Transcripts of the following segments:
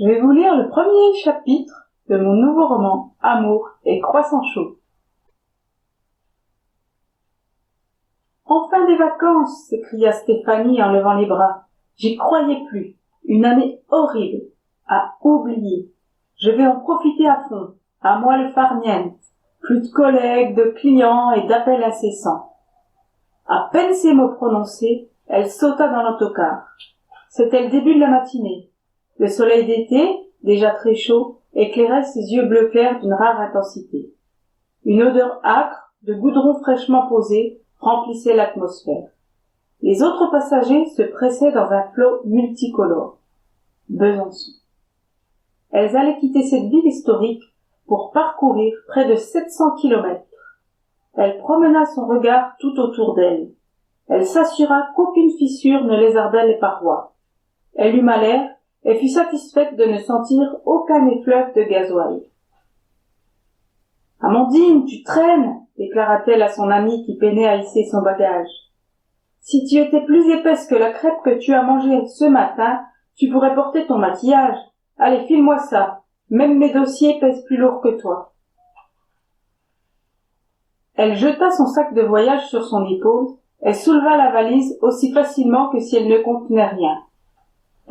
Je vais vous lire le premier chapitre de mon nouveau roman, Amour et croissant chaud. Enfin des vacances, s'écria Stéphanie en levant les bras. J'y croyais plus. Une année horrible. À oublier. Je vais en profiter à fond. À moi le farniente. Plus de collègues, de clients et d'appels incessants. À peine ces mots prononcés, elle sauta dans l'autocar. C'était le début de la matinée. Le soleil d'été, déjà très chaud, éclairait ses yeux bleu clair d'une rare intensité. Une odeur âcre, de goudron fraîchement posé, remplissait l'atmosphère. Les autres passagers se pressaient dans un flot multicolore. Besançon. Elles allaient quitter cette ville historique pour parcourir près de 700 kilomètres. Elle promena son regard tout autour d'elle. Elle s'assura qu'aucune fissure ne lézardait les parois. Elle huma l'air et fut satisfaite de ne sentir aucun effluve de gasoil. « Amandine, tu traînes !» déclara-t-elle à son amie qui peinait à hisser son bagage. « Si tu étais plus épaisse que la crêpe que tu as mangée ce matin, tu pourrais porter ton maquillage. Allez, file-moi ça. Même mes dossiers pèsent plus lourd que toi. » Elle jeta son sac de voyage sur son épaule et souleva la valise aussi facilement que si elle ne contenait rien.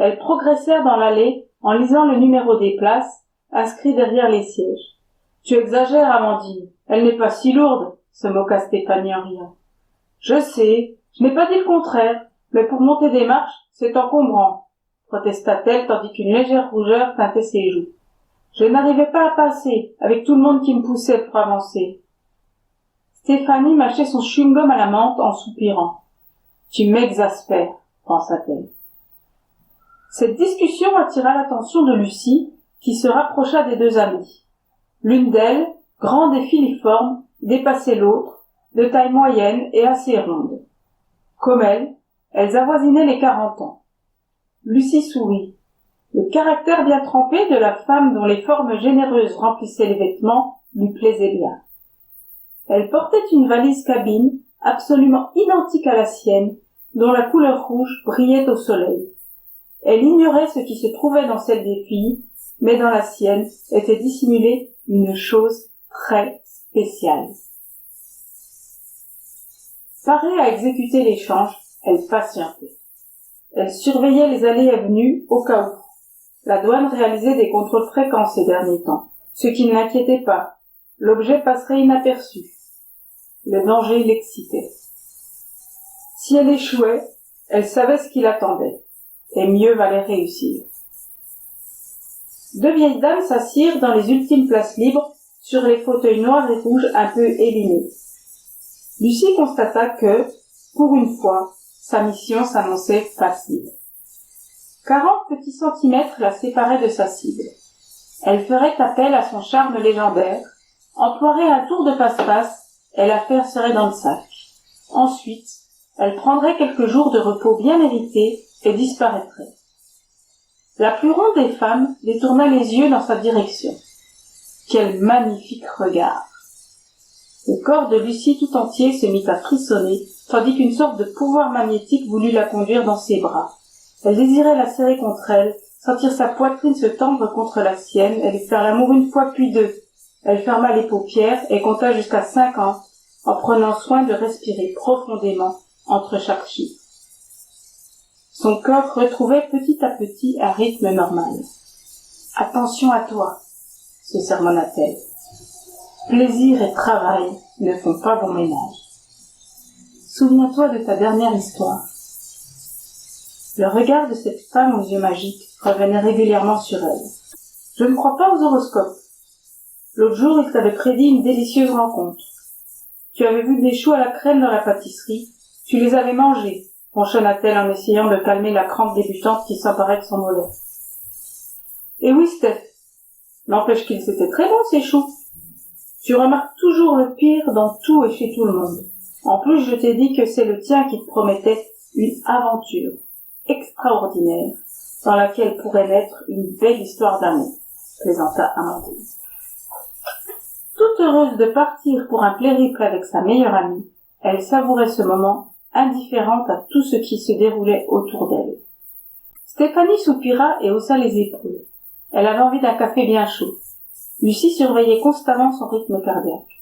Elles progressèrent dans l'allée en lisant le numéro des places, inscrit derrière les sièges. « Tu exagères, Amandine. Elle n'est pas si lourde, » se moqua Stéphanie en riant. « Je sais, je n'ai pas dit le contraire, mais pour monter des marches, c'est encombrant, » protesta-t-elle tandis qu'une légère rougeur teintait ses joues. « Je n'arrivais pas à passer, avec tout le monde qui me poussait pour avancer. » Stéphanie mâchait son chewing-gum à la menthe en soupirant. « Tu m'exaspères, » pensa-t-elle. Cette discussion attira l'attention de Lucie, qui se rapprocha des deux amies. L'une d'elles, grande et filiforme, dépassait l'autre, de taille moyenne et assez ronde. Comme elle, elles avoisinaient les 40 ans. Lucie sourit. Le caractère bien trempé de la femme dont les formes généreuses remplissaient les vêtements lui plaisait bien. Elle portait une valise cabine absolument identique à la sienne, dont la couleur rouge brillait au soleil. Elle ignorait ce qui se trouvait dans celle des filles, mais dans la sienne était dissimulée une chose très spéciale. Parée à exécuter l'échange, elle patientait. Elle surveillait les allées et venues au cas où. La douane réalisait des contrôles fréquents ces derniers temps, ce qui ne l'inquiétait pas. L'objet passerait inaperçu. Le danger l'excitait. Si elle échouait, elle savait ce qui l'attendait, et mieux valait réussir. Deux vieilles dames s'assirent dans les ultimes places libres sur les fauteuils noirs et rouges un peu élimés. Lucie constata que, pour une fois, sa mission s'annonçait facile. 40 petits centimètres la séparaient de sa cible. Elle ferait appel à son charme légendaire, emploierait un tour de passe-passe et l'affaire serait dans le sac. Ensuite, elle prendrait quelques jours de repos bien mérités et disparaîtrait. La plus ronde des femmes détourna les yeux dans sa direction. Quel magnifique regard! Le corps de Lucie tout entier se mit à frissonner, tandis qu'une sorte de pouvoir magnétique voulut la conduire dans ses bras. Elle désirait la serrer contre elle, sentir sa poitrine se tendre contre la sienne et lui faire l'amour une fois puis deux. Elle ferma les paupières et compta jusqu'à 50, en prenant soin de respirer profondément entre chaque chiffre. Son corps retrouvait petit à petit un rythme normal. « Attention à toi !» se sermonna-t-elle. « Plaisir et travail ne font pas bon ménage. Souviens-toi de ta dernière histoire. » Le regard de cette femme aux yeux magiques revenait régulièrement sur elle. « Je ne crois pas aux horoscopes. L'autre jour, il t'avait prédit une délicieuse rencontre. Tu avais vu des choux à la crème dans la pâtisserie. Tu les avais mangés, ronchonna-t-elle en essayant de calmer la crampe débutante qui s'emparait de son mollet. « Et oui, Steph, n'empêche qu'ils étaient très bons, ces choux. Tu remarques toujours le pire dans tout et chez tout le monde. En plus, je t'ai dit que c'est le tien qui te promettait une aventure extraordinaire dans laquelle pourrait naître une belle histoire d'amour, » plaisanta Amandine. Toute heureuse de partir pour un périple avec sa meilleure amie, elle savourait ce moment, indifférente à tout ce qui se déroulait autour d'elle. Stéphanie soupira et haussa les épaules. Elle avait envie d'un café bien chaud. Lucie surveillait constamment son rythme cardiaque.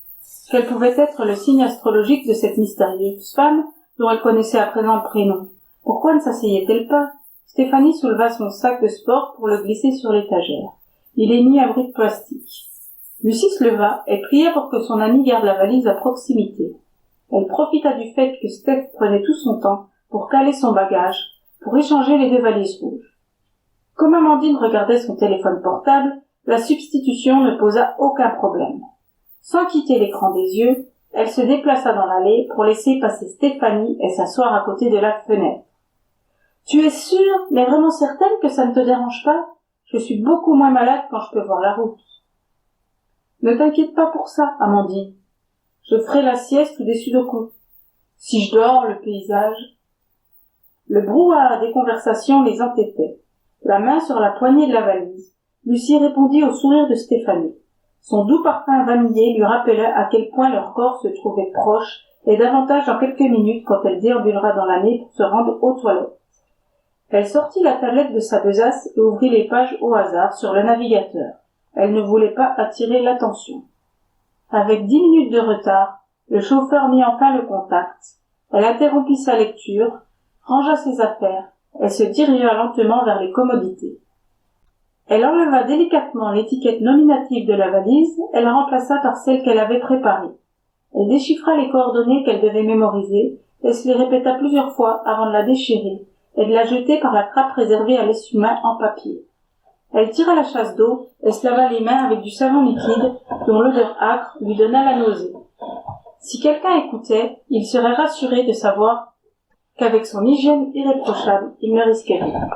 Quel pouvait être le signe astrologique de cette mystérieuse femme dont elle connaissait à présent le prénom? Pourquoi ne s'asseyait-elle pas? Stéphanie souleva son sac de sport pour le glisser sur l'étagère. Il est mis à abri de plastique. Lucie se leva et pria pour que son amie garde la valise à proximité. Elle profita du fait que Steph prenait tout son temps pour caler son bagage, pour échanger les deux valises rouges. Comme Amandine regardait son téléphone portable, la substitution ne posa aucun problème. Sans quitter l'écran des yeux, elle se déplaça dans l'allée pour laisser passer Stéphanie et s'asseoir à côté de la fenêtre. « Tu es sûre, mais vraiment certaine que ça ne te dérange pas? Je suis beaucoup moins malade quand je peux voir la route. »« Ne t'inquiète pas pour ça, Amandine. Je ferai la sieste ou des sudoku. Si je dors, le paysage... » Le brouhaha des conversations les entêtait. La main sur la poignée de la valise, Lucie répondit au sourire de Stéphanie. Son doux parfum vanillé lui rappela à quel point leurs corps se trouvaient proches, et davantage dans quelques minutes quand elle déambulera dans l'année pour se rendre aux toilettes. Elle sortit la tablette de sa besace et ouvrit les pages au hasard sur le navigateur. Elle ne voulait pas attirer l'attention. Avec 10 minutes de retard, le chauffeur mit enfin le contact. Elle interrompit sa lecture, rangea ses affaires, et se dirigea lentement vers les commodités. Elle enleva délicatement l'étiquette nominative de la valise et la remplaça par celle qu'elle avait préparée. Elle déchiffra les coordonnées qu'elle devait mémoriser et se les répéta plusieurs fois avant de la déchirer et de la jeter par la trappe réservée à l'essuie-main en papier. Elle tira la chasse d'eau et se lava les mains avec du savon liquide dont l'odeur âcre lui donna la nausée. Si quelqu'un écoutait, il serait rassuré de savoir qu'avec son hygiène irréprochable, il ne risquait rien.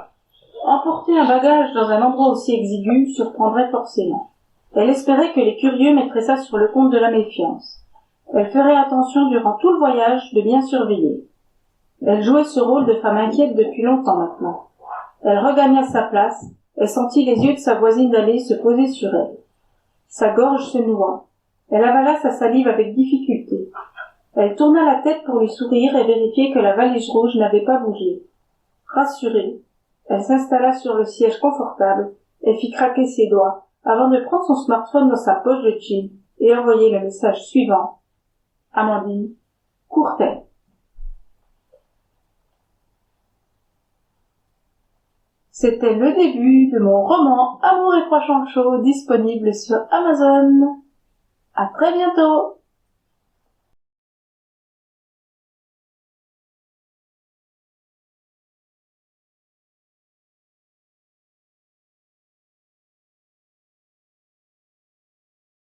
Emporter un bagage dans un endroit aussi exigu surprendrait forcément. Elle espérait que les curieux mettraient ça sur le compte de la méfiance. Elle ferait attention durant tout le voyage de bien surveiller. Elle jouait ce rôle de femme inquiète depuis longtemps maintenant. Elle regagna sa place et sentit les yeux de sa voisine d'allée se poser sur elle. Sa gorge se noua. Elle avala sa salive avec difficulté. Elle tourna la tête pour lui sourire et vérifier que la valise rouge n'avait pas bougé. Rassurée, elle s'installa sur le siège confortable et fit craquer ses doigts avant de prendre son smartphone dans sa poche de jean et envoyer le message suivant. Amandine, Courtet. C'était le début de mon roman Amour et Croissant Chaud disponible sur Amazon. À très bientôt!